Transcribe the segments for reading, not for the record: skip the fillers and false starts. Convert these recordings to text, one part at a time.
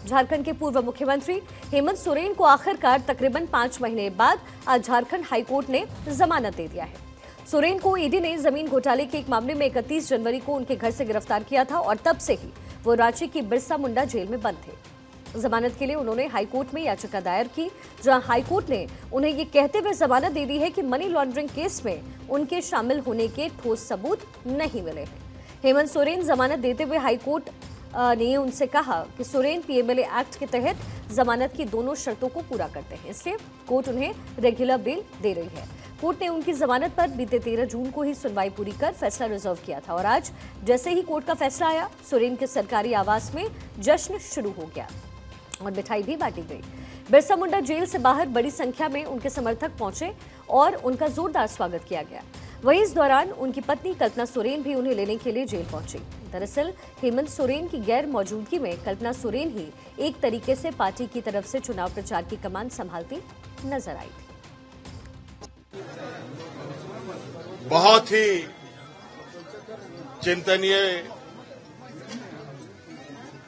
झारखंड के पूर्व मुख्यमंत्री हेमंत सोरेन को आखिरकार तकरीबन 5 महीने बाद आज झारखंड हाईकोर्ट ने जमानत दे दिया है। सोरेन को ईडी ने जमीन घोटाले के एक मामले में 31 जनवरी को उनके घर से गिरफ्तार किया था और तब से ही वो रांची की बिरसा मुंडा जेल में बंद थे। जमानत के लिए उन्होंने हाईकोर्ट में याचिका दायर की, जहां हाईकोर्ट ने उन्हें ये कहते हुए जमानत दे दी है कि मनी लॉन्ड्रिंग केस में उनके शामिल होने के ठोस सबूत नहीं मिले हैं। हेमंत सोरेन जमानत देते हुए हाईकोर्ट ने उनसे कहा कि सोरेन पीएमएलए एक्ट के तहत जमानत की दोनों शर्तों को पूरा करते हैं, इसलिए कोर्ट उन्हें रेगुलर बेल दे रही है। कोर्ट ने उनकी जमानत पर बीते 13 जून को ही सुनवाई पूरी कर फैसला रिजर्व किया था और आज जैसे ही कोर्ट का फैसला आया, सोरेन के सरकारी आवास में जश्न शुरू हो गया और मिठाई भी बांटी गई। बिरसा मुंडा जेल से बाहर बड़ी संख्या में उनके समर्थक पहुंचे और उनका जोरदार स्वागत किया गया। वहीं इस दौरान उनकी पत्नी कल्पना सोरेन भी उन्हें लेने के लिए जेल पहुंची। दरअसल हेमंत सोरेन की गैर मौजूदगी में कल्पना सोरेन ही एक तरीके से पार्टी की तरफ से चुनाव प्रचार की कमान संभालती नजर आई थी। बहुत ही चिंतनीय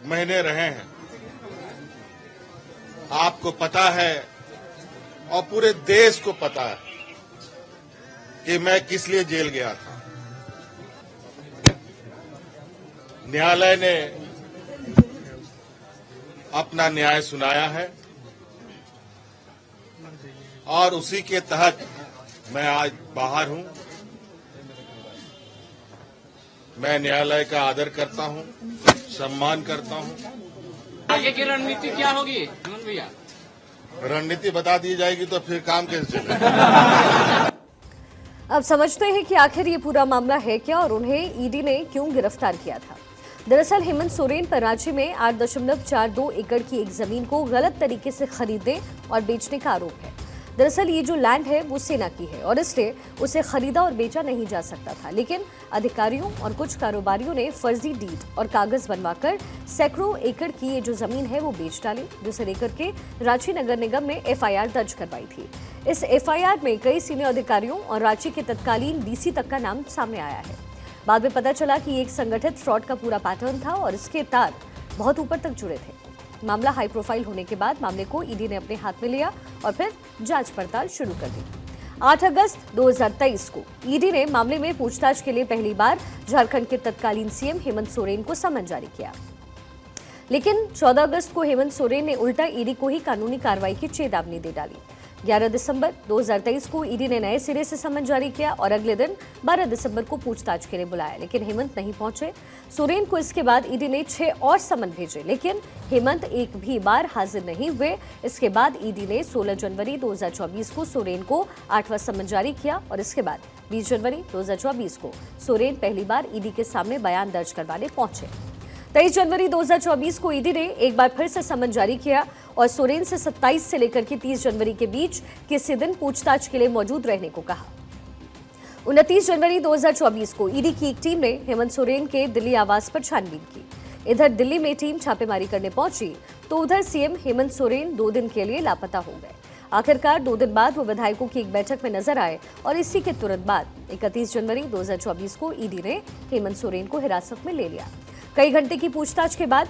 महीने रहे हैं। आपको पता है और पूरे देश को पता है कि मैं किस लिए जेल गया था। न्यायालय ने अपना न्याय सुनाया है और उसी के तहत मैं आज बाहर हूं। मैं न्यायालय का आदर करता हूं, सम्मान करता हूं। आगे की रणनीति क्या होगी हेमंत भैया? रणनीति बता दी जाएगी तो फिर काम कैसे चलेगा। अब समझते हैं कि आखिर ये पूरा मामला है क्या और उन्हें ईडी ने क्यों गिरफ्तार किया था। दरअसल हेमंत सोरेन पर रांची में 8.42 एकड़ की एक जमीन को गलत तरीके से खरीदने और बेचने का आरोप है। दरअसल ये जो लैंड है वो सेना की है और इसलिए उसे खरीदा और बेचा नहीं जा सकता था, लेकिन अधिकारियों और कुछ कारोबारियों ने फर्जी डीड और कागज बनवाकर सैकड़ों एकड़ की ये जो जमीन है वो बेच डाली, जिसे लेकर के रांची नगर निगम ने एफआईआर दर्ज करवाई थी। इस एफआईआर में कई सीनियर अधिकारियों और रांची के तत्कालीन डीसी तक का नाम सामने आया है। बाद में पता चला कि एक संगठित फ्रॉड का पूरा पैटर्न था और इसके तार बहुत ऊपर तक जुड़े थे। मामला हाई प्रोफाइल होने के बाद मामले को ईडी ने अपने हाथ में लिया और फिर जांच पड़ताल शुरू कर दी। 8 अगस्त 2023 को ईडी ने मामले में पूछताछ के लिए पहली बार झारखंड के तत्कालीन सीएम हेमंत सोरेन को समन जारी किया, लेकिन 14 अगस्त को हेमंत सोरेन ने उल्टा ईडी को ही कानूनी कार्रवाई की चेतावनी दे डाली। 11 दिसंबर 2023 को ईडी ने नए सिरे से समन जारी किया और अगले दिन 12 दिसंबर को पूछताछ के लिए बुलाया, लेकिन हेमंत नहीं पहुंचे। सोरेन को इसके बाद ईडी ने 6 और समन भेजे, लेकिन हेमंत एक भी बार हाजिर नहीं हुए। इसके बाद ईडी ने 16 जनवरी 2024 को सोरेन को 8वां समन जारी किया और इसके बाद 20 जनवरी 2024 को सोरेन पहली बार ईडी के सामने बयान दर्ज करवाने पहुंचे। 23 जनवरी 2024 को ईडी ने एक बार फिर से समन जारी किया और सोरेन से 27 से लेकर के 30 जनवरी के बीच किसी दिन पूछताछ के लिए मौजूद रहने को कहा। 29 जनवरी 2024 को ईडी की एक टीम ने हेमंत सोरेन के दिल्ली आवास पर छानबीन की। इधर दिल्ली में टीम छापेमारी करने पहुंची तो उधर सीएम हेमंत सोरेन 2 दिन के लिए लापता हो गए। आखिरकार 2 दिन बाद वो विधायकों की एक बैठक में नजर आए और इसी के तुरंत बाद 31 जनवरी 2024 को ईडी ने हेमंत सोरेन को हिरासत में ले लिया। कई घंटे की पूछताछ के बाद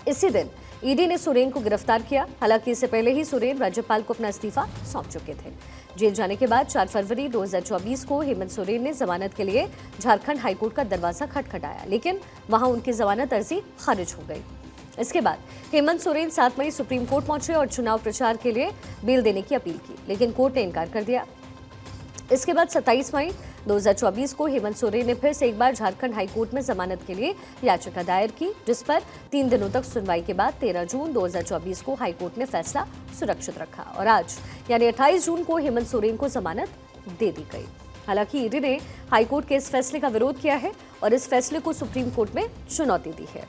इसी दिन ईडी ने सोरेन को गिरफ्तार किया। हालांकि इससे पहले ही सोरेन राज्यपाल को अपना इस्तीफा सौंप चुके थे। जेल जाने के बाद 4 फरवरी 2024 को हेमंत सोरेन ने जमानत के लिए झारखंड हाईकोर्ट का दरवाजा खटखटाया, लेकिन वहां उनकी जमानत अर्जी खारिज हो गई। इसके बाद हेमंत सोरेन 7 मई सुप्रीम कोर्ट पहुंचे और चुनाव प्रचार के लिए बेल देने की अपील की, लेकिन कोर्ट ने इनकार कर दिया। इसके बाद 27 मई 2024 को हेमंत सोरेन ने फिर से एक बार झारखंड हाईकोर्ट में जमानत के लिए याचिका दायर की, जिस पर 3 दिनों तक सुनवाई के बाद 13 जून 2024 को हाईकोर्ट ने फैसला सुरक्षित रखा और आज यानी 28 जून को हेमंत सोरेन को जमानत दे दी गई। हालांकि ईडी ने हाईकोर्ट के इस फैसले का विरोध किया है और इस फैसले को सुप्रीम कोर्ट में चुनौती दी है।